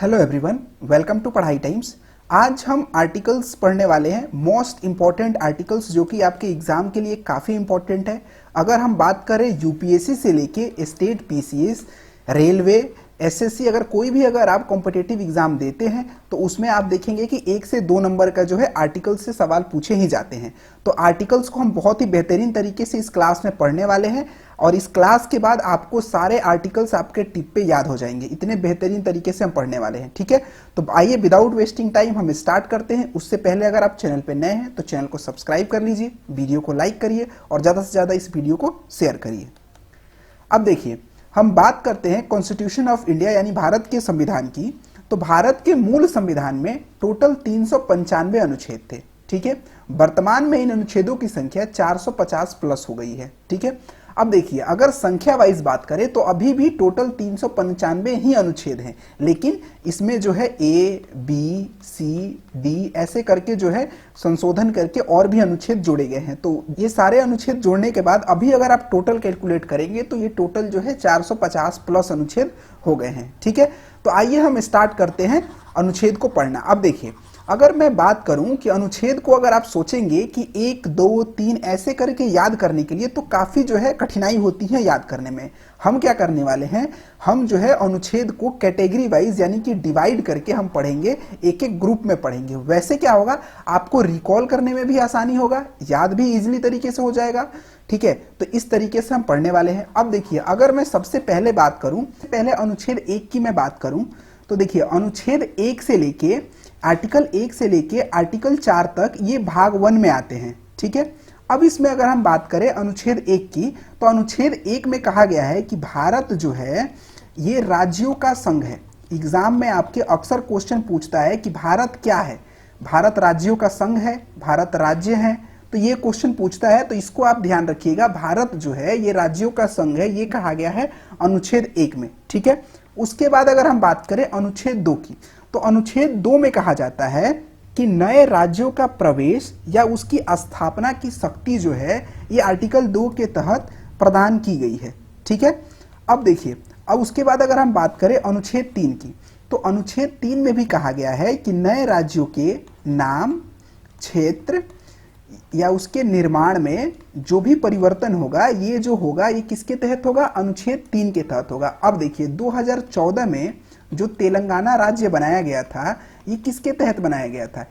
Hello everyone, welcome to पढ़ाई times. आज हम आर्टिकल्स पढ़ने वाले हैं, मोस्ट इंपॉर्टेंट आर्टिकल्स जो कि आपके एग्जाम के लिए काफ़ी इंपॉर्टेंट है। अगर हम बात करें यूपीएससी से लेके स्टेट पीसीएस, रेलवे, एसएससी, अगर आप कॉम्पिटिटिव एग्जाम देते हैं तो उसमें आप देखेंगे कि 1 से 2 नंबर का जो है आर्टिकल से सवाल पूछे ही जाते हैं। तो आर्टिकल्स को हम बहुत ही बेहतरीन तरीके से इस क्लास में पढ़ने वाले हैं और इस क्लास के बाद आपको सारे आर्टिकल्स आपके टिप पे याद हो जाएंगे। इतने बेहतरीन तरीके से हम पढ़ने वाले हैं, ठीक है। तो आइए विदाउट वेस्टिंग टाइम हम स्टार्ट करते हैं। उससे पहले अगर आप चैनल पे नए हैं तो चैनल को सब्सक्राइब कर लीजिए, वीडियो को लाइक करिए और ज़्यादा से ज़्यादा इस वीडियो को शेयर करिए। अब देखिए, हम बात करते हैं कॉन्स्टिट्यूशन ऑफ इंडिया यानी भारत के संविधान की। तो भारत के मूल संविधान में टोटल 395 अनुच्छेद थे, ठीक है। वर्तमान में इन अनुच्छेदों की संख्या 450 प्लस हो गई है, ठीक है। अब देखिए, अगर संख्या वाइज बात करें तो अभी भी टोटल 395 ही अनुच्छेद हैं, लेकिन इसमें जो है ए, बी, सी, डी ऐसे करके जो है संशोधन करके और भी अनुच्छेद जोड़े गए हैं। तो ये सारे अनुच्छेद जोड़ने के बाद अभी अगर आप टोटल कैलकुलेट करेंगे तो ये टोटल जो है 450 प्लस अनुच्छेद हो गए हैं, ठीक है। तो आइए हम स्टार्ट करते हैं अनुच्छेद को पढ़ना। अब देखिए, अगर मैं बात करूं कि अनुच्छेद को अगर आप सोचेंगे कि 1, 2, 3 ऐसे करके याद करने के लिए तो काफ़ी जो है कठिनाई होती है याद करने में। हम क्या करने वाले हैं, हम जो है अनुच्छेद को कैटेगरी वाइज यानी कि डिवाइड करके हम पढ़ेंगे, एक एक ग्रुप में पढ़ेंगे। वैसे क्या होगा, आपको रिकॉल करने में भी आसानी होगा, याद भी इजीली तरीके से हो जाएगा, ठीक है। तो इस तरीके से हम पढ़ने वाले हैं। अब देखिए, अगर मैं सबसे पहले बात करूं, पहले अनुच्छेद 1 की मैं बात करूं तो देखिए, अनुच्छेद 1 से लेके आर्टिकल 1 से लेके आर्टिकल 4 तक ये भाग 1 में आते हैं, ठीक है। अब इसमें अगर हम बात करें अनुच्छेद 1 की, तो अनुच्छेद 1 में कहा गया है कि भारत जो है ये राज्यों का संघ है। एग्जाम में आपके अक्सर क्वेश्चन पूछता है कि भारत क्या है, भारत राज्यों का संघ है, भारत राज्य है, तो ये क्वेश्चन पूछता है। तो इसको आप ध्यान रखिएगा, भारत जो है ये राज्यों का संघ है, ये कहा गया है अनुच्छेद 1 में, ठीक है। उसके बाद अगर हम बात करें अनुच्छेद 2 की, तो अनुच्छेद 2 में कहा जाता है कि नए राज्यों का प्रवेश या उसकी स्थापना की शक्ति जो है ये आर्टिकल 2 के तहत प्रदान की गई है, ठीक है। अब देखिए, अब उसके बाद अगर हम बात करें अनुच्छेद 3 की, तो अनुच्छेद 3 में भी कहा गया है कि नए राज्यों के नाम, क्षेत्र या उसके निर्माण में जो भी परिवर्तन होगा, ये जो होगा ये किसके तहत होगा, अनुच्छेद 3 के तहत होगा। अब देखिए, 2014 में जो तेलंगाना राज्य बनाया गया था, ये किसके तहत बनाया गया था,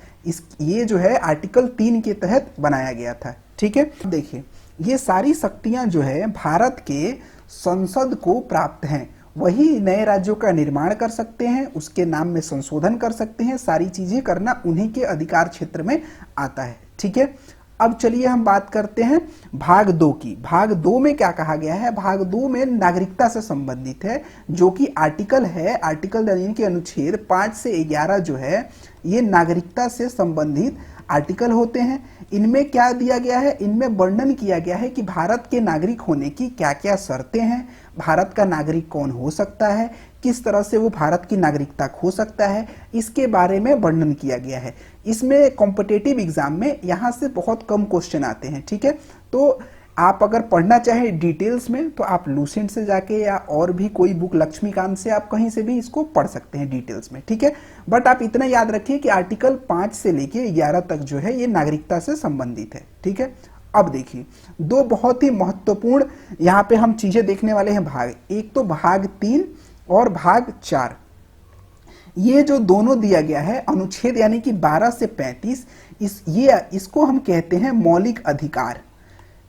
ये जो है आर्टिकल 3 के तहत बनाया गया था, ठीक है। देखिए, ये सारी शक्तियां जो है भारत के संसद को प्राप्त हैं। वही नए राज्यों का निर्माण कर सकते हैं, उसके नाम में संशोधन कर सकते हैं, सारी चीजें करना उन्हीं के अधिकार क्षेत्र में आता है, ठीक है। अब चलिए हम बात करते हैं भाग 2 की। भाग 2 में क्या कहा गया है, भाग 2 में नागरिकता से संबंधित है, जो कि आर्टिकल है, आर्टिकल यानी कि अनुच्छेद 5 से 11 जो है ये नागरिकता से संबंधित आर्टिकल होते हैं। इनमें क्या दिया गया है, इनमें वर्णन किया गया है कि भारत के नागरिक होने की क्या क्या शर्तें हैं, भारत का नागरिक कौन हो सकता है, किस तरह से वो भारत की नागरिकता खो सकता है, इसके बारे में वर्णन किया गया है। इसमें कॉम्पिटिटिव एग्जाम में यहाँ से बहुत कम क्वेश्चन आते हैं, ठीक है। तो आप अगर पढ़ना चाहें डिटेल्स में तो आप लूसेंट से जाके या और भी कोई बुक, लक्ष्मीकांत से, आप कहीं से भी इसको पढ़ सकते हैं डिटेल्स में, ठीक है। बट आप इतना याद रखिए कि आर्टिकल 5 से लेके 11 तक जो है ये नागरिकता से संबंधित है, ठीक है। अब देखिए, 2 बहुत ही महत्वपूर्ण यहाँ पे हम चीजें देखने वाले हैं भाग, एक तो भाग 3 और भाग 4। ये जो दोनों दिया गया है अनुच्छेद यानी कि 12 से 35, इसको हम कहते हैं मौलिक अधिकार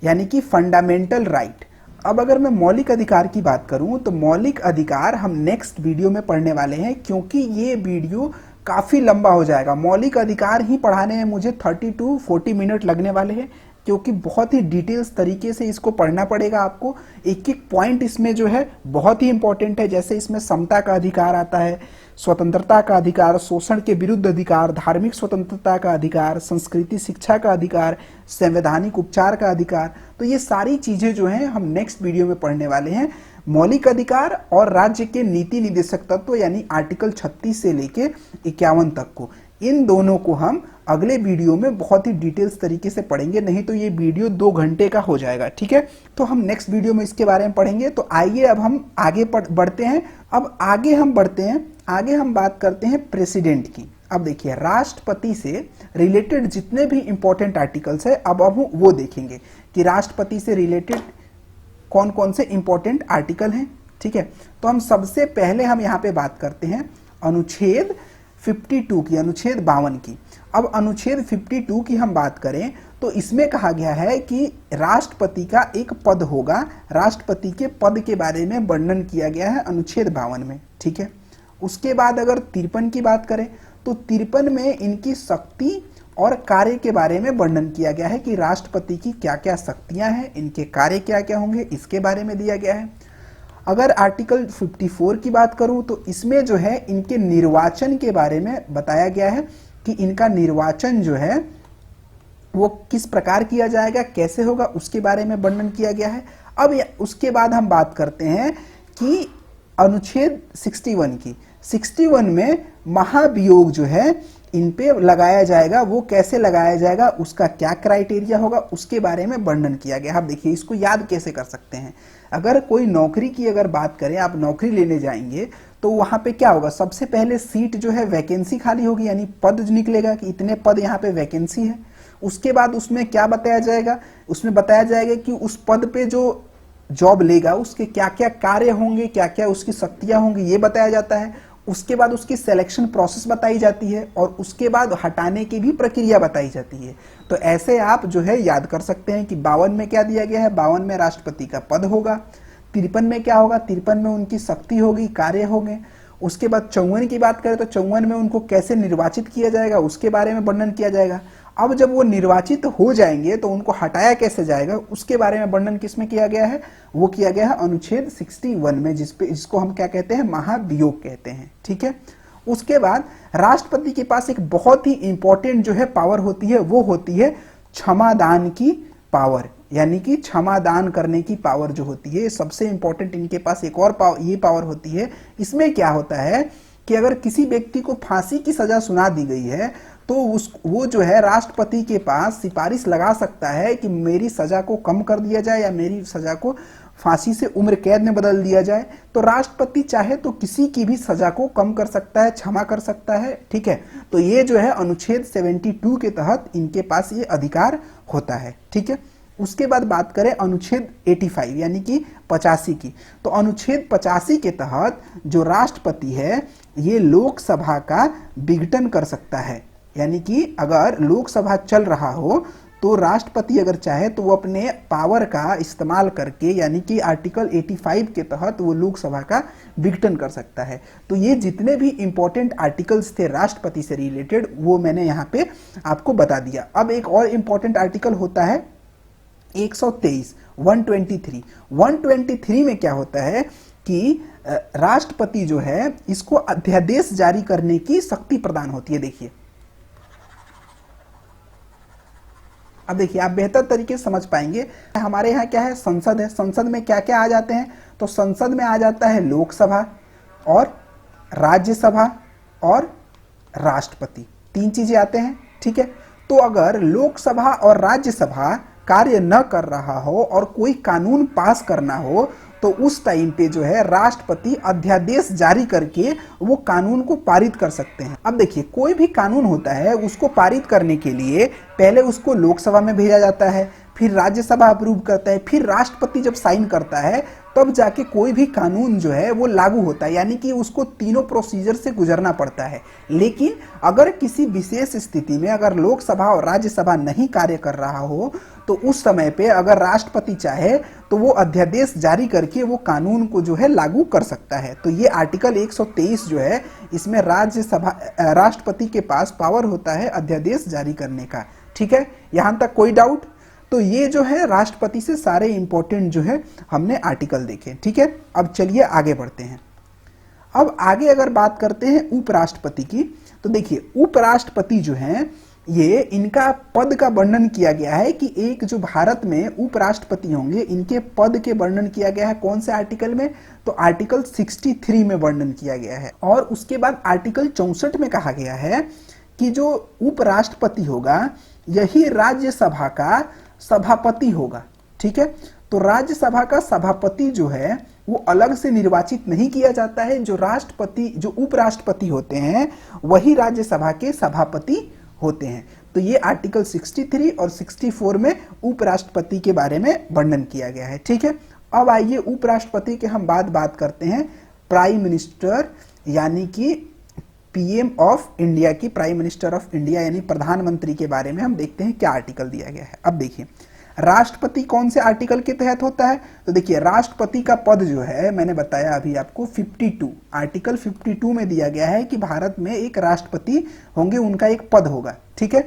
यानी कि फंडामेंटल राइट। अब अगर मैं मौलिक अधिकार की बात करूं तो मौलिक अधिकार हम नेक्स्ट वीडियो में पढ़ने वाले हैं, क्योंकि ये वीडियो काफ़ी लंबा हो जाएगा। मौलिक अधिकार ही पढ़ाने में मुझे 30 to 40 मिनट लगने वाले हैं, क्योंकि बहुत ही डिटेल्स तरीके से इसको पढ़ना पड़ेगा आपको। एक एक पॉइंट इसमें जो है बहुत ही इंपॉर्टेंट है। जैसे इसमें समता का अधिकार आता है, स्वतंत्रता का अधिकार, शोषण के विरुद्ध अधिकार, धार्मिक स्वतंत्रता का अधिकार, संस्कृति शिक्षा का अधिकार, संवैधानिक उपचार का अधिकार। तो ये सारी चीजें जो हैं हम नेक्स्ट वीडियो में पढ़ने वाले हैं। मौलिक अधिकार और राज्य के नीति निदेशक तत्व यानी आर्टिकल 36 से लेके 51 तक को, इन दोनों को हम अगले वीडियो में बहुत ही डिटेल्स तरीके से पढ़ेंगे, नहीं तो ये वीडियो 2 घंटे का हो जाएगा, ठीक है। तो हम नेक्स्ट वीडियो में इसके बारे में पढ़ेंगे। तो आइए अब हम आगे बढ़ते हैं। अब आगे हम बढ़ते हैं आगे हम बात करते हैं प्रेसिडेंट की। अब देखिए राष्ट्रपति से रिलेटेड जितने भी इंपॉर्टेंट आर्टिकल्स है अब हम वो देखेंगे कि राष्ट्रपति से रिलेटेड कौन कौन से इंपॉर्टेंट आर्टिकल हैं। ठीक है, तो हम सबसे पहले हम यहाँ पे बात करते हैं अनुच्छेद 52 की, अनुच्छेद 52 की। अब अनुच्छेद 52 की हम बात करें तो इसमें कहा गया है कि राष्ट्रपति का एक पद होगा, राष्ट्रपति के पद के बारे में वर्णन किया गया है अनुच्छेद 52 में। ठीक है, उसके बाद अगर 53 की बात करें तो 53 में इनकी शक्ति और कार्य के बारे में वर्णन किया गया है कि राष्ट्रपति की क्या क्या शक्तियां हैं, इनके कार्य क्या क्या होंगे, इसके बारे में दिया गया है। अगर आर्टिकल 54 की बात करूं तो इसमें जो है इनके निर्वाचन के बारे में बताया गया है कि इनका निर्वाचन जो है वो किस प्रकार किया जाएगा, कैसे होगा, उसके बारे में वर्णन किया गया है। अब उसके बाद हम बात करते हैं कि अनुच्छेद 61 की। 61 में महाभियोग जो है इन पे लगाया जाएगा, वो कैसे लगाया जाएगा, उसका क्या क्राइटेरिया होगा, उसके बारे में वर्णन किया गया। आप देखिए इसको याद कैसे कर सकते हैं। अगर कोई नौकरी की अगर बात करें, आप नौकरी लेने जाएंगे तो वहां पे क्या होगा, सबसे पहले सीट जो है वैकेंसी खाली होगी, यानी पद निकलेगा कि इतने पद यहाँ पे वैकेंसी है। उसके बाद उसमें क्या बताया जाएगा, उसमें बताया जाएगा कि उस पद पे जो जॉब लेगा उसके क्या क्या कार्य होंगे, क्या क्या उसकी शक्तियां होंगी, ये बताया जाता है। उसके बाद उसकी सिलेक्शन प्रोसेस बताई जाती है और उसके बाद हटाने की भी प्रक्रिया बताई जाती है। तो ऐसे आप जो है याद कर सकते हैं कि 52 में क्या दिया गया है, 52 में राष्ट्रपति का पद होगा। 53 में क्या होगा, 53 में उनकी शक्ति होगी, कार्य होंगे। उसके बाद 54 की बात करें तो 54 में उनको कैसे निर्वाचित किया जाएगा उसके बारे में वर्णन किया जाएगा। अब जब वो निर्वाचित हो जाएंगे तो उनको हटाया कैसे जाएगा उसके बारे में वर्णन किसमें किया गया है, वो किया गया है अनुच्छेद 61 में, जिसको हम क्या कहते हैं, महाभियोग कहते हैं। ठीक है, उसके बाद राष्ट्रपति के पास एक बहुत ही इंपॉर्टेंट जो है पावर होती है, वो होती है क्षमादान की पावर, यानी कि क्षमादान करने की पावर जो होती है। सबसे इंपॉर्टेंट इनके पास एक और पावर होती है। इसमें क्या होता है कि अगर किसी व्यक्ति को फांसी की सजा सुना दी गई है तो वो जो है राष्ट्रपति के पास सिफारिश लगा सकता है कि मेरी सजा को कम कर दिया जाए या मेरी सजा को फांसी से उम्र कैद में बदल दिया जाए। तो राष्ट्रपति चाहे तो किसी की भी सजा को कम कर सकता है, क्षमा कर सकता है। ठीक है, तो ये जो है अनुच्छेद 72 के तहत इनके पास ये अधिकार होता है। ठीक है, उसके बाद बात करें अनुच्छेद 85 यानी कि 85 की, तो अनुच्छेद 85 के तहत जो राष्ट्रपति है ये लोकसभा का विघटन कर सकता है। यानी कि अगर लोकसभा चल रहा हो तो राष्ट्रपति अगर चाहे तो वो अपने पावर का इस्तेमाल करके, यानी कि आर्टिकल 85 के तहत वो लोकसभा का विघटन कर सकता है। तो ये जितने भी इंपॉर्टेंट आर्टिकल्स थे राष्ट्रपति से रिलेटेड वो मैंने यहाँ पे आपको बता दिया। अब एक और इंपॉर्टेंट आर्टिकल होता है 123, 123 में क्या होता है कि राष्ट्रपति जो है इसको अध्यादेश जारी करने की शक्ति प्रदान होती है। देखिए, अब देखिए आप बेहतर तरीके से समझ पाएंगे। हमारे यहाँ क्या है, संसद है। संसद में क्या क्या आ जाते हैं, तो संसद में आ जाता है लोकसभा और राज्यसभा और राष्ट्रपति, 3 चीजें आते हैं। ठीक है, तो अगर लोकसभा और राज्यसभा कार्य न कर रहा हो और कोई कानून पास करना हो तो उस टाइम पे जो है राष्ट्रपति अध्यादेश जारी करके वो कानून को पारित कर सकते हैं। अब देखिए कोई भी कानून होता है उसको पारित करने के लिए पहले उसको लोकसभा में भेजा जाता है, फिर राज्यसभा अप्रूव करता है, फिर राष्ट्रपति जब साइन करता है तब जाके कोई भी कानून जो है वो लागू होता है। यानी कि उसको तीनों प्रोसीजर से गुजरना पड़ता है। लेकिन अगर किसी विशेष स्थिति में अगर लोकसभा और राज्यसभा नहीं कार्य कर रहा हो तो उस समय पे अगर राष्ट्रपति चाहे तो वो अध्यादेश जारी करके वो कानून को जो है लागू कर सकता है। तो ये आर्टिकल 123 जो है इसमें राष्ट्रपति के पास पावर होता है अध्यादेश जारी करने का। ठीक है, यहां तक कोई डाउट? तो ये जो है राष्ट्रपति से सारे इंपॉर्टेंट जो है हमने आर्टिकल देखे। ठीक है, अब चलिए आगे बढ़ते हैं। अब आगे अगर बात करते हैं उपराष्ट्रपति की, तो देखिए उपराष्ट्रपति जो हैं ये इनका पद का वर्णन किया गया है कि एक जो भारत में उपराष्ट्रपति होंगे इनके पद के वर्णन किया गया है। कौन से आर्टिकल में, तो आर्टिकल 63 में वर्णन किया गया है। और उसके बाद आर्टिकल 64 में कहा गया है कि जो उपराष्ट्रपति होगा यही राज्यसभा का सभापति होगा। ठीक है, तो राज्यसभा का सभापति जो है वो अलग से निर्वाचित नहीं किया जाता है। जो राष्ट्रपति, जो उपराष्ट्रपति होते हैं वही राज्यसभा के सभापति होते हैं। तो ये आर्टिकल 63 और 64 में उपराष्ट्रपति के बारे में वर्णन किया गया है। ठीक है, अब आइए उपराष्ट्रपति के हम बात करते हैं प्राइम मिनिस्टर यानी कि पीएम ऑफ इंडिया की, प्राइम मिनिस्टर ऑफ इंडिया यानी प्रधानमंत्री के बारे में हम देखते हैं क्या आर्टिकल दिया गया है। अब देखिए राष्ट्रपति कौन से आर्टिकल के तहत होता है, तो देखिए राष्ट्रपति का पद जो है मैंने बताया अभी आपको 52, आर्टिकल 52 में दिया गया है कि भारत में एक राष्ट्रपति होंगे, उनका एक पद होगा। ठीक है,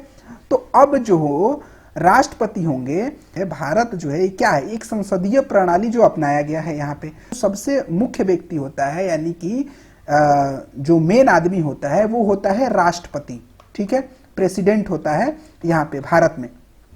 तो अब जो हो राष्ट्रपति होंगे, भारत जो है क्या है, एक संसदीय प्रणाली जो अपनाया गया है। यहाँ पे सबसे मुख्य व्यक्ति होता है यानी कि जो मेन आदमी होता है वो होता है राष्ट्रपति। ठीक है, प्रेसिडेंट होता है यहाँ पे भारत में।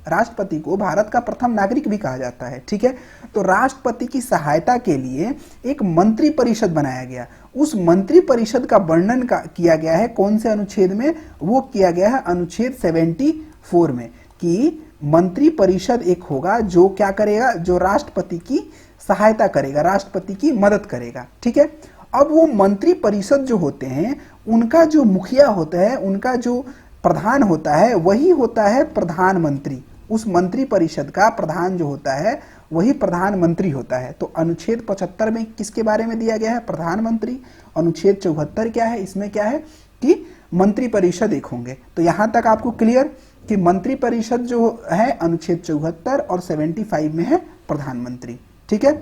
राष्ट्रपति को भारत का प्रथम नागरिक भी कहा जाता है। ठीक है, तो राष्ट्रपति की सहायता के लिए एक मंत्री परिषद बनाया गया। उस मंत्री परिषद का वर्णन किया गया है कौन से अनुच्छेद में, वो किया गया है अनुच्छेद 74 में, कि मंत्री परिषद एक होगा जो क्या करेगा, जो राष्ट्रपति की सहायता करेगा, राष्ट्रपति की मदद करेगा। ठीक है, अब वो मंत्री परिषद जो होते हैं उनका जो मुखिया होता है, उनका जो प्रधान होता है वही होता है प्रधानमंत्री। उस मंत्री परिषद का प्रधान जो होता है वही प्रधानमंत्री होता है। तो अनुच्छेद 75 में किसके बारे में दिया गया है, प्रधानमंत्री। अनुच्छेद 74 क्या है, इसमें क्या है कि मंत्री परिषद एक होंगे। तो यहां तक आपको क्लियर कि मंत्री परिषद जो है अनुच्छेद 74 और 75 में है प्रधानमंत्री। ठीक है,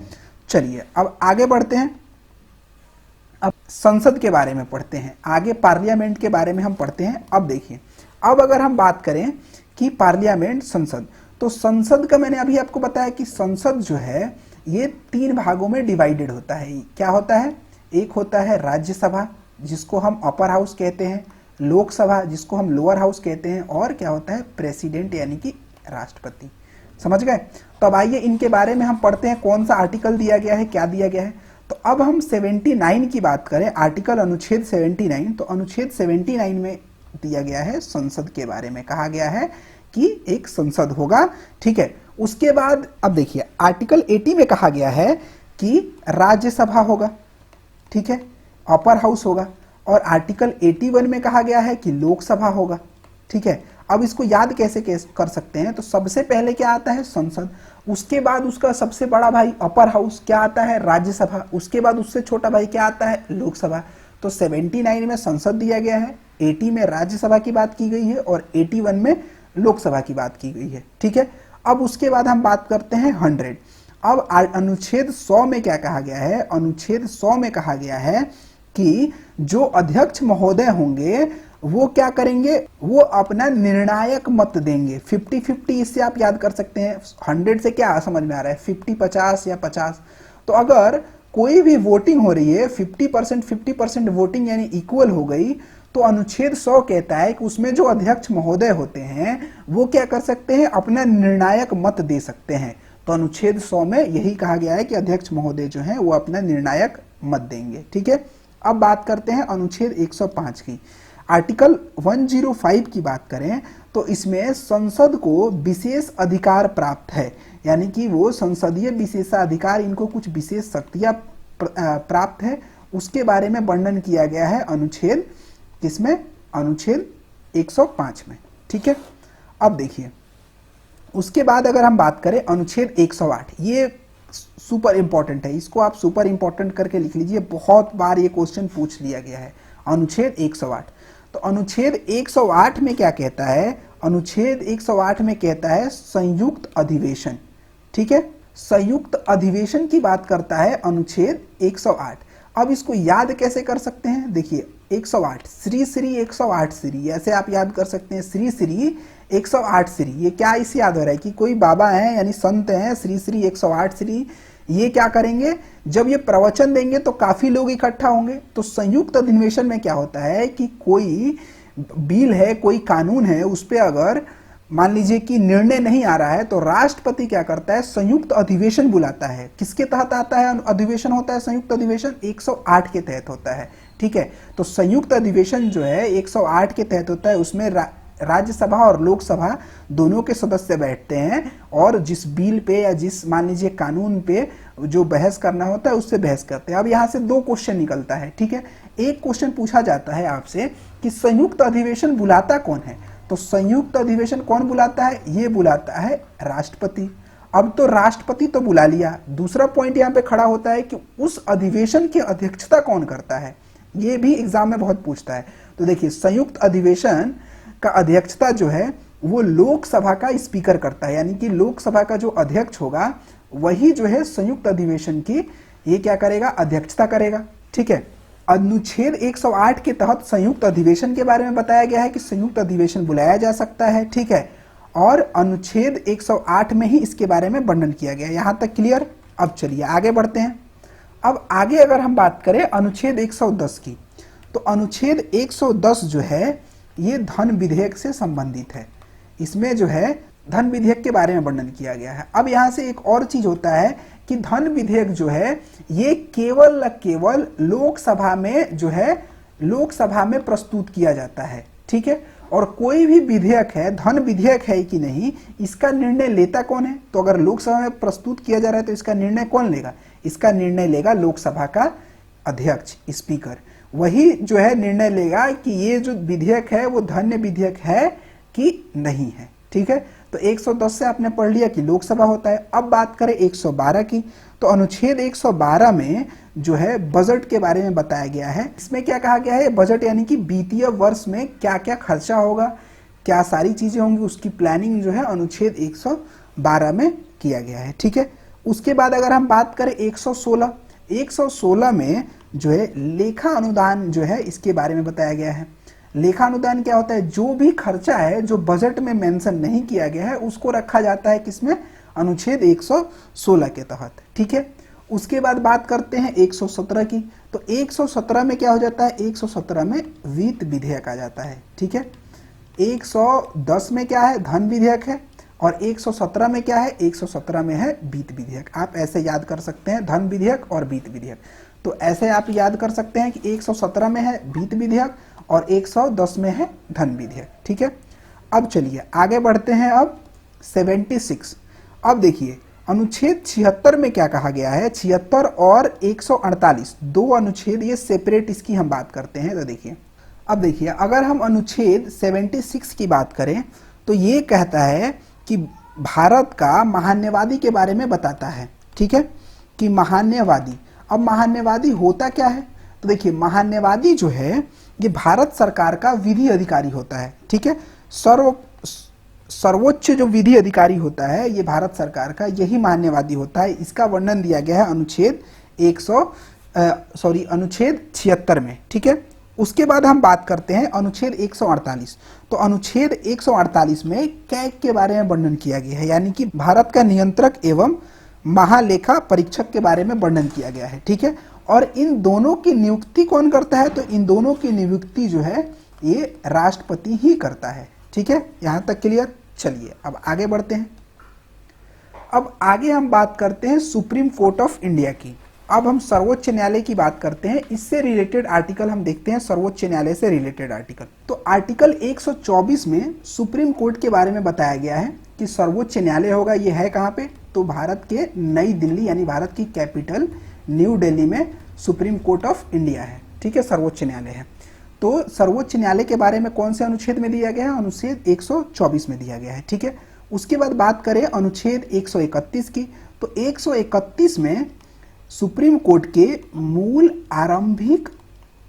चलिए अब आगे बढ़ते हैं। अब संसद के बारे में पढ़ते हैं, आगे पार्लियामेंट के बारे में हम पढ़ते हैं। अब देखिए, अब अगर हम बात करें कि पार्लियामेंट, संसद, तो संसद का मैंने अभी आपको बताया कि संसद जो है ये 3 भागों में डिवाइडेड होता है। क्या होता है, एक होता है राज्यसभा जिसको हम अपर हाउस कहते हैं, लोकसभा जिसको हम लोअर हाउस कहते हैं, और क्या होता है प्रेसिडेंट यानी कि राष्ट्रपति। समझ गए। तो अब आइए इनके बारे में हम पढ़ते हैं कौन सा आर्टिकल दिया गया है, क्या दिया गया है। तो अब हम 79 की बात करें, आर्टिकल अनुच्छेद 79, तो अनुच्छेद 79 में दिया गया है संसद के बारे में, कहा गया है कि एक संसद होगा। ठीक है, उसके बाद अब देखिए आर्टिकल 80 में कहा गया है कि राज्यसभा होगा। ठीक है, अपर हाउस होगा। और आर्टिकल 81 में कहा गया है कि लोकसभा होगा। ठीक है, अब इसको याद कैसे कर सकते हैं, तो सबसे पहले क्या आता है, संसद, उसके बाद उसका सबसे बड़ा भाई अपर हाउस क्या आता है, राज्यसभा, उसके बाद उससे छोटा भाई क्या आता है, लोकसभा। तो 79 में संसद दिया गया है, 80 में राज्यसभा की बात की गई है और 81 में लोकसभा की बात की गई है। ठीक है, अब उसके बाद हम बात करते हैं 100। अब अनुच्छेद 100 में क्या कहा गया है, अनुच्छेद 100 में कहा गया है कि जो अध्यक्ष महोदय होंगे वो क्या करेंगे, वो अपना निर्णायक मत देंगे। 50-50 इससे आप याद कर सकते हैं। 100 से क्या समझ में आ रहा है, 50-50 या 50। तो अगर कोई भी वोटिंग हो रही है 50% वोटिंग यानी इक्वल हो गई, तो अनुच्छेद 100 कहता है कि उसमें जो अध्यक्ष महोदय होते हैं वो क्या कर सकते हैं, अपना निर्णायक मत दे सकते हैं। तो अनुच्छेद 100 में यही कहा गया है कि अध्यक्ष महोदय जो हैं वो अपना निर्णायक मत देंगे। ठीक है, अब बात करते हैं अनुच्छेद 105 की। आर्टिकल 105 की बात करें तो इसमें संसद को विशेष अधिकार प्राप्त है, यानी कि वो संसदीय विशेषाधिकार, इनको कुछ विशेष शक्तियां प्राप्त है, उसके बारे में वर्णन किया गया है अनुच्छेद किसमें, अनुच्छेद 105 में। ठीक है, अब देखिए उसके बाद अगर हम बात करें अनुच्छेद 108, ये सुपर इंपॉर्टेंट है, इसको आप सुपर इंपॉर्टेंट करके लिख लीजिए, बहुत बार ये क्वेश्चन पूछ लिया गया है। अनुच्छेद 108, तो अनुच्छेद 108 में क्या कहता है, अनुच्छेद 108 में कहता है संयुक्त अधिवेशन। ठीक है, संयुक्त अधिवेशन की बात करता है अनुच्छेद 108। अब इसको याद कैसे कर सकते हैं, देखिए 108 श्री श्री 108 श्री, ऐसे आप याद कर सकते हैं, श्री श्री 108 श्री। ये क्या इससे याद हो रहा है कि कोई बाबा हैं यानी संत हैं, श्री श्री 108 श्री। ये क्या करेंगे, जब ये प्रवचन देंगे तो काफी लोग इकट्ठा होंगे। तो संयुक्त अधिवेशन में क्या होता है कि कोई बिल है, कोई कानून है, उस पर अगर मान लीजिए कि निर्णय नहीं आ रहा है तो राष्ट्रपति क्या करता है, संयुक्त अधिवेशन बुलाता है। किसके तहत आता है अधिवेशन, होता है संयुक्त अधिवेशन 108 के तहत होता है। ठीक है, तो संयुक्त अधिवेशन जो है 108 के तहत होता है, उसमें राज्यसभा और लोकसभा दोनों के सदस्य बैठते हैं और जिस बिल पे या जिस मान लीजिए कानून पे जो बहस करना होता है उससे बहस करते हैं। अब यहाँ से दो क्वेश्चन निकलता है, ठीक है। एक क्वेश्चन पूछा जाता है आपसे कि संयुक्त अधिवेशन बुलाता कौन है, तो संयुक्त अधिवेशन कौन बुलाता है, ये बुलाता है राष्ट्रपति। अब तो राष्ट्रपति तो बुला लिया, दूसरा पॉइंट यहाँ पे खड़ा होता है कि उस अधिवेशन की अध्यक्षता कौन करता है, ये भी एग्जाम में बहुत पूछता है। तो देखिए संयुक्त अधिवेशन का अध्यक्षता जो है वो लोकसभा का स्पीकर करता है, यानी कि लोकसभा का जो अध्यक्ष होगा वही जो है संयुक्त अधिवेशन की ये क्या करेगा, अध्यक्षता करेगा, ठीक है। अनुच्छेद 108 के तहत संयुक्त अधिवेशन के बारे में बताया गया है कि संयुक्त अधिवेशन बुलाया जा सकता है, ठीक है। और अनुच्छेद 108 में ही इसके बारे में वर्णन किया गया है। यहां तक क्लियर। अब चलिए आगे बढ़ते हैं। अब आगे अगर हम बात करें अनुच्छेद 110 की, तो अनुच्छेद 110 जो है ये धन विधेयक से संबंधित है। इसमें जो है धन विधेयक के बारे में वर्णन किया गया है। अब यहां से एक और चीज होता है कि धन विधेयक जो है ये केवल केवल लोकसभा में जो है लोकसभा में प्रस्तुत किया जाता है, ठीक है। और कोई भी विधेयक है, धन विधेयक है कि नहीं, इसका निर्णय लेता कौन है, तो अगर लोकसभा में प्रस्तुत किया जा रहा है तो इसका निर्णय कौन लेगा, इसका निर्णय लेगा लोकसभा का अध्यक्ष, स्पीकर। वही जो है निर्णय लेगा कि ये जो विधेयक है वो धन्य विधेयक है कि नहीं है, ठीक है। तो 110 से आपने पढ़ लिया कि लोकसभा होता है। अब बात करें 112 की, तो अनुच्छेद 112 में जो है बजट के बारे में बताया गया है। इसमें क्या कहा गया है, बजट यानी कि वित्तीय वर्ष में क्या क्या खर्चा होगा, क्या सारी चीजें होंगी, उसकी प्लानिंग जो है अनुच्छेद 112 में किया गया है, ठीक है। उसके बाद अगर हम बात करें 116 में जो है लेखा अनुदान जो है इसके बारे में बताया गया है। लेखा अनुदान क्या होता है, जो भी खर्चा है जो बजट में मेंशन नहीं किया गया है उसको रखा जाता है किसमें, अनुच्छेद 116 के तहत, ठीक है। उसके बाद बात करते हैं 117 की, तो 117 में क्या हो जाता है, 117 में वित्त विधेयक आ जाता है, ठीक है। 110 में क्या है, धन विधेयक है, और 117 में क्या है, 117 में है वित्त विधेयक। आप ऐसे याद कर सकते हैं, धन विधेयक और वित्त विधेयक। तो ऐसे आप याद कर सकते हैं कि 117 में है वित्त विधेयक और 110 में है धन विधेयक, ठीक है। अब चलिए आगे बढ़ते हैं। अब 76, अब देखिए अनुच्छेद 76 में क्या कहा गया है, 76 और 148 दो अनुच्छेद, ये सेपरेट इसकी हम बात करते हैं। तो देखिए, अब देखिए अगर हम अनुच्छेद 76 की बात करें तो ये कहता है कि भारत का महान्यवादी के बारे में बताता है, ठीक है, कि महान्यवादी। अब महान्यवादी होता क्या है, तो देखिए महान्यवादी जो है ये भारत सरकार का विधि अधिकारी होता है, ठीक है। सर्वोच्च जो विधि अधिकारी होता है ये भारत सरकार का, यही महान्यवादी होता है। इसका वर्णन दिया गया है अनुच्छेद 76 में, ठीक है। उसके बाद हम बात करते हैं अनुच्छेद 148। तो अनुच्छेद 148 में कैग के बारे में वर्णन किया गया है, यानी कि भारत का नियंत्रक एवं महालेखा परीक्षक के बारे में वर्णन किया गया है, ठीक है। और इन दोनों की नियुक्ति कौन करता है, तो इन दोनों की नियुक्ति जो है ये राष्ट्रपति ही करता है, ठीक है। यहां तक क्लियर। चलिए अब आगे बढ़ते हैं। अब आगे हम बात करते हैं सुप्रीम कोर्ट ऑफ इंडिया की। अब हम सर्वोच्च न्यायालय की बात करते हैं, इससे रिलेटेड आर्टिकल हम देखते हैं, सर्वोच्च न्यायालय से रिलेटेड आर्टिकल। तो आर्टिकल 124 में सुप्रीम कोर्ट के बारे में बताया गया है कि सर्वोच्च न्यायालय होगा, ये है कहाँ पे, तो भारत के नई दिल्ली यानी भारत की कैपिटल न्यू दिल्ली में सुप्रीम कोर्ट ऑफ इंडिया है, ठीक है, सर्वोच्च न्यायालय है। तो सर्वोच्च न्यायालय के बारे में कौन से अनुच्छेद में दिया गया है, अनुच्छेद 124 में दिया गया है, ठीक है। उसके बाद बात करें अनुच्छेद 131 की, तो 131 में सुप्रीम कोर्ट के मूल आरंभिक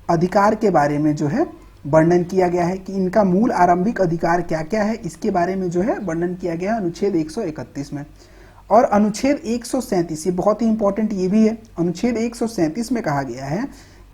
अधिकार के बारे में जो है वर्णन किया गया है कि इनका मूल आरंभिक अधिकार क्या क्या है, इसके बारे में जो है वर्णन किया गया है अनुच्छेद 131 में। और अनुच्छेद 137, ये बहुत ही इंपॉर्टेंट ये भी है, अनुच्छेद 137 में कहा गया है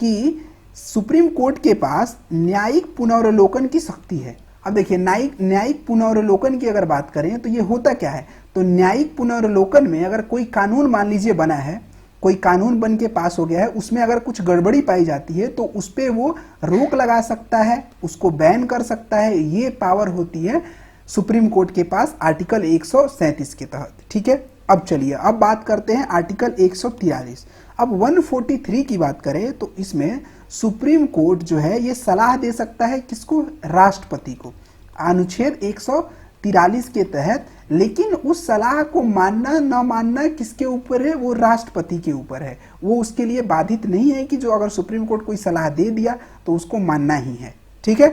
कि सुप्रीम कोर्ट के पास न्यायिक पुनर्वलोकन की शक्ति है। अब देखिए न्यायिक पुनर्वलोकन की अगर बात करें तो ये होता क्या है, तो न्यायिक पुनर्वलोकन में अगर कोई कानून मान लीजिए बना है, कोई कानून बन के पास हो गया है, उसमें अगर कुछ गड़बड़ी पाई जाती है तो उस पर वो रोक लगा सकता है, उसको बैन कर सकता है, ये पावर होती है सुप्रीम कोर्ट के पास आर्टिकल 137 के तहत, ठीक है। अब चलिए अब बात करते हैं आर्टिकल 143। अब 143 की बात करें तो इसमें सुप्रीम कोर्ट जो है ये सलाह दे सकता है किसको, राष्ट्रपति को। अनुच्छेद 143 के तहत, लेकिन उस सलाह को मानना न मानना किसके ऊपर है, वो राष्ट्रपति के ऊपर है। वो उसके लिए बाधित नहीं है कि जो अगर सुप्रीम कोर्ट कोई सलाह दे दिया तो उसको मानना ही है। ठीक है,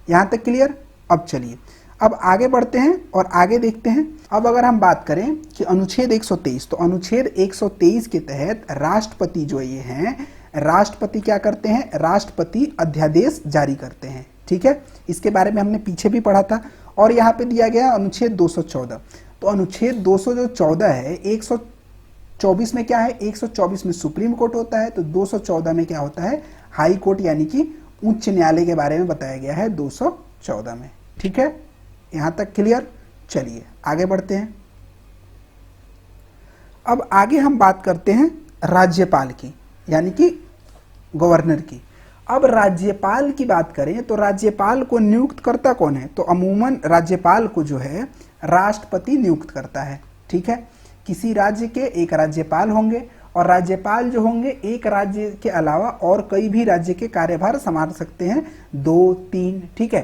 यहां तक क्लियर। अब चलिए अब आगे बढ़ते हैं और आगे देखते हैं। अब अगर हम बात करें कि अनुच्छेद 123, तो अनुच्छेद 123 के तहत राष्ट्रपति जो ये हैं, राष्ट्रपति क्या करते हैं, राष्ट्रपति अध्यादेश जारी करते हैं। ठीक है, इसके बारे में हमने पीछे भी पढ़ा था। और यहाँ पे दिया गया अनुच्छेद 214, तो अनुच्छेद 214 है, 124 में क्या है, 124 में सुप्रीम कोर्ट होता है, तो 214 में क्या होता है, हाई कोर्ट यानी कि उच्च न्यायालय के बारे में बताया गया है 214 में। ठीक है, यहां तक क्लियर। चलिए आगे बढ़ते हैं। अब आगे हम बात करते हैं राज्यपाल की, यानी कि गवर्नर की। अब राज्यपाल की बात करें तो राज्यपाल को नियुक्त करता कौन है, तो अमूमन राज्यपाल को जो है राष्ट्रपति नियुक्त करता है। ठीक है, किसी राज्य के एक राज्यपाल होंगे और राज्यपाल जो होंगे एक राज्य के अलावा और कई भी राज्य के कार्यभार संभाल सकते हैं, 2, 3। ठीक है,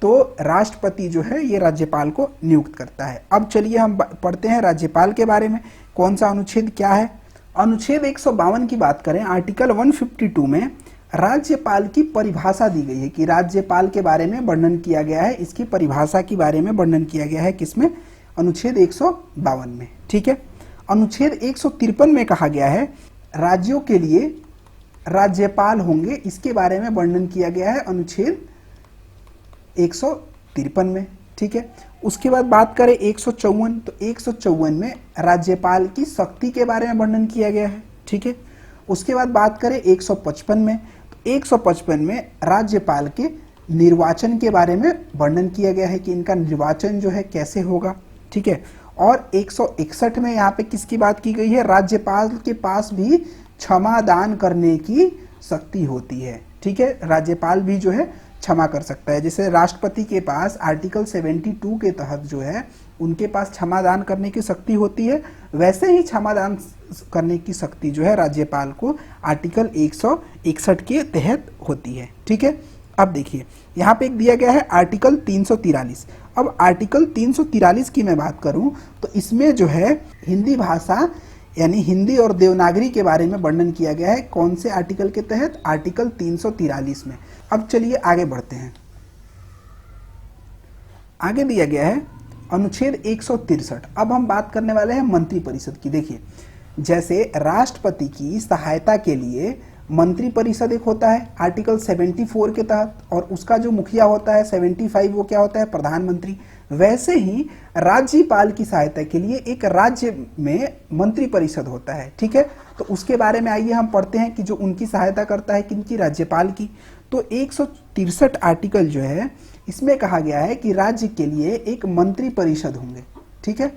तो राष्ट्रपति जो है ये राज्यपाल को नियुक्त करता है। अब चलिए हम पढ़ते हैं राज्यपाल के बारे में, कौन सा अनुच्छेद क्या है। अनुच्छेद 152 की बात करें, आर्टिकल 152 में राज्यपाल की परिभाषा दी गई है कि राज्यपाल के बारे में वर्णन किया गया है, इसकी परिभाषा के बारे में वर्णन किया गया है किसमें, अनुच्छेद 152 में। ठीक है, अनुच्छेद 153 में कहा गया है राज्यों के लिए राज्यपाल होंगे, इसके बारे में वर्णन किया गया है अनुच्छेद 153 में। ठीक है, उसके बाद बात करें 154, तो 154 में राज्यपाल की शक्ति के बारे में वर्णन किया गया है। ठीक है, उसके बाद बात करें 155 में, तो 155 में राज्यपाल के निर्वाचन के बारे में वर्णन किया गया है कि इनका निर्वाचन जो है कैसे होगा। ठीक है, और 161 में यहाँ पे किसकी बात की गई है, राज्यपाल के पास भी क्षमा दान करने की शक्ति होती है। ठीक है, राज्यपाल भी जो है क्षमा कर सकता है, जैसे राष्ट्रपति के पास आर्टिकल 72 के तहत जो है उनके पास क्षमा दान करने की शक्ति होती है, वैसे ही क्षमा दान करने की शक्ति जो है राज्यपाल को आर्टिकल 161 के तहत होती है। ठीक है, अब देखिए यहाँ पे एक दिया गया है आर्टिकल 343। अब आर्टिकल 343 की मैं बात करूं तो इसमें जो है हिंदी भाषा यानी हिंदी और देवनागरी के बारे में वर्णन किया गया है, कौन से आर्टिकल के तहत, आर्टिकल 343 में। अब चलिए आगे बढ़ते हैं। आगे दिया गया है अनुच्छेद 163। अब हम बात करने वाले हैं मंत्रिपरिषद की। देखिए, जैसे राष्ट्रपति की सहायता के लिए मंत्रिपरिषद एक होता है आर्टिकल 74 के तहत, और उसका जो मुखिया होता है 75, वो क्या होता है, प्रधानमंत्री। वैसे ही राज्यपाल की सहायता के लिए एक राज्य में मंत्रिपरिषद होता है। ठीक है, तो उसके बारे में आइए हम पढ़ते हैं कि जो उनकी सहायता करता है किनकी, राज्यपाल की। तो 163 आर्टिकल जो है इसमें कहा गया है कि राज्य के लिए एक मंत्रिपरिषद होंगे। ठीक है,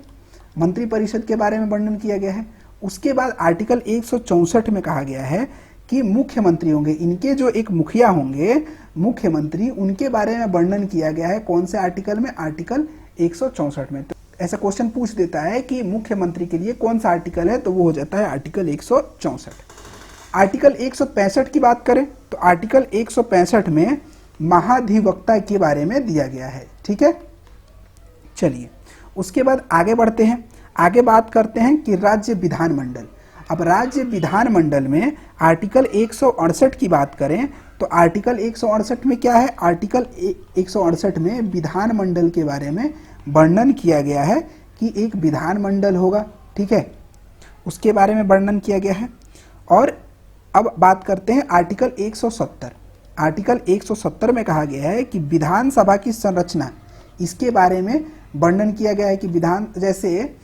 मंत्रिपरिषद के बारे में वर्णन किया गया है। उसके बाद आर्टिकल 164 में कहा गया है कि मुख्यमंत्री होंगे, इनके जो एक मुखिया होंगे मुख्यमंत्री, उनके बारे में वर्णन किया गया है कौन से आर्टिकल में, आर्टिकल 164 में। तो ऐसा क्वेश्चन पूछ देता है कि मुख्यमंत्री के लिए कौन सा आर्टिकल है, तो वो हो जाता है आर्टिकल 164। आर्टिकल 165 की बात करें तो आर्टिकल 165 में महाधिवक्ता के बारे में दिया गया है। ठीक है, चलिए उसके बाद आगे बढ़ते हैं। आगे बात करते हैं कि राज्य विधानमंडल। अब राज्य विधानमंडल में आर्टिकल 168 की बात करें तो आर्टिकल 168 में क्या है, आर्टिकल 168 में विधानमंडल के बारे में वर्णन किया गया है कि एक विधानमंडल होगा। ठीक है, उसके बारे में वर्णन किया गया है। और अब बात करते हैं आर्टिकल 170। आर्टिकल 170 में कहा गया है कि विधानसभा की संरचना, इसके बारे में वर्णन किया गया है कि विधान, जैसे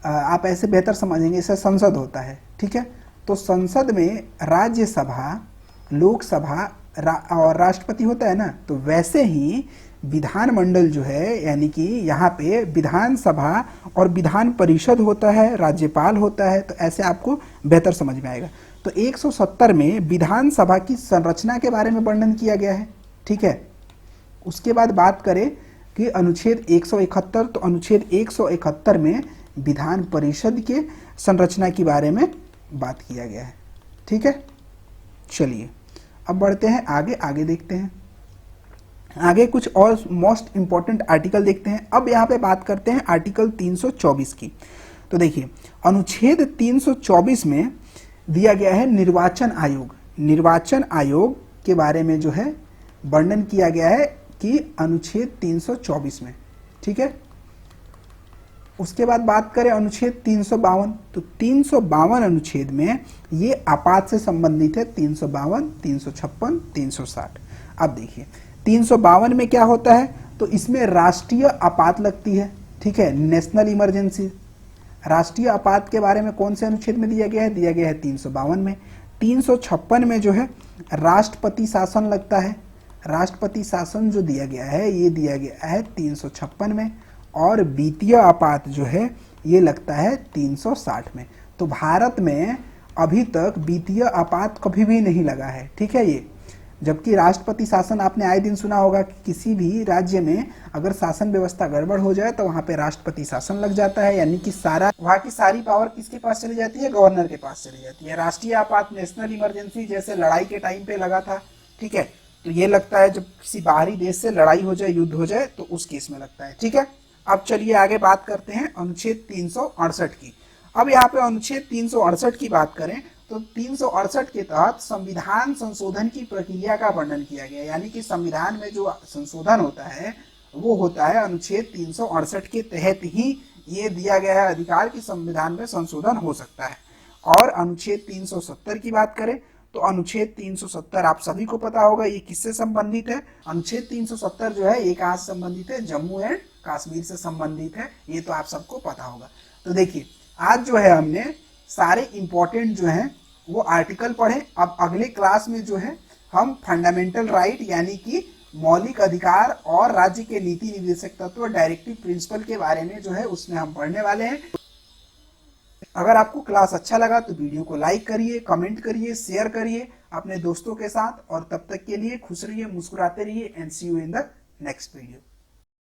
आप ऐसे बेहतर समझेंगे, जैसे संसद होता है। ठीक है, तो संसद में राज्यसभा, लोकसभा और राष्ट्रपति होता है ना, तो वैसे ही विधानमंडल जो है यानी कि यहाँ पे विधानसभा और विधान परिषद होता है, राज्यपाल होता है, तो ऐसे आपको बेहतर समझ में आएगा। तो 170 में विधानसभा की संरचना के बारे में वर्णन किया गया है। ठीक है, उसके बाद बात करें कि अनुच्छेद 171, तो अनुच्छेद 171 में विधान परिषद के संरचना के बारे में बात किया गया है। ठीक है, चलिए अब बढ़ते हैं आगे। आगे देखते हैं आगे कुछ और मोस्ट इंपॉर्टेंट आर्टिकल देखते हैं। अब यहाँ पे बात करते हैं आर्टिकल 324 की। तो देखिए अनुच्छेद 324 में दिया गया है निर्वाचन आयोग। निर्वाचन आयोग के बारे में जो है वर्णन किया गया है कि अनुच्छेद 324 में, ठीक है। उसके बाद बात करें अनुच्छेद 352, तो 352 अनुच्छेद में ये आपात से संबंधित है, 352, 356, 360। अब देखिए 352 में क्या होता है, तो इसमें राष्ट्रीय आपात लगती है, ठीक है, नेशनल इमरजेंसी। राष्ट्रीय आपात के बारे में कौन से अनुच्छेद में दिया गया है, दिया गया है 352 में। 356 में जो है राष्ट्रपति शासन लगता है। राष्ट्रपति शासन जो दिया गया है ये दिया गया है 356 में, और वित्तीय आपात जो है ये लगता है 360 में। तो भारत में अभी तक वित्तीय आपात कभी भी नहीं लगा है, ठीक है ये। जबकि राष्ट्रपति शासन आपने आए दिन सुना होगा कि किसी भी राज्य में अगर शासन व्यवस्था गड़बड़ हो जाए तो वहां पे राष्ट्रपति शासन लग जाता है, यानी कि वहां की सारी पावर किसके पास चली जाती है, गवर्नर के पास चली जाती है। राष्ट्रीय आपात नेशनल इमरजेंसी जैसे लड़ाई के टाइम पे लगा था, ठीक है, तो ये लगता है जब किसी बाहरी देश से लड़ाई हो जाए, युद्ध हो जाए, तो उस केस में लगता है, ठीक है। अब चलिए आगे बात करते हैं अनुच्छेद 368 की। अब यहाँ पे अनुच्छेद 368 की बात करें तो 368 के तहत संविधान संशोधन की प्रक्रिया का वर्णन किया गया, यानी कि संविधान में जो संशोधन होता है वो होता है अनुच्छेद 368 के तहत ही ये दिया गया है अधिकार कि संविधान में संशोधन हो सकता है। और अनुच्छेद 370 की बात करें तो अनुच्छेद 370 आप सभी को पता होगा ये किससे संबंधित है। अनुच्छेद 370 जो है ये कहाँ से संबंधित है, जम्मू एंड कश्मीर से संबंधित है, ये तो आप सबको पता होगा। तो देखिए आज जो है हमने सारे इंपॉर्टेंट जो हैं वो आर्टिकल पढ़े। अब अगले क्लास में जो है हम फंडामेंटल राइट यानी कि मौलिक अधिकार और राज्य के नीति निर्देशक तत्व डायरेक्टिव प्रिंसिपल के बारे में जो है उसमें हम पढ़ने वाले हैं। अगर आपको क्लास अच्छा लगा तो वीडियो को लाइक करिए, कमेंट करिए, शेयर करिए अपने दोस्तों के साथ, और तब तक के लिए खुश रहिए, मुस्कुराते रहिए, and see you in the next video.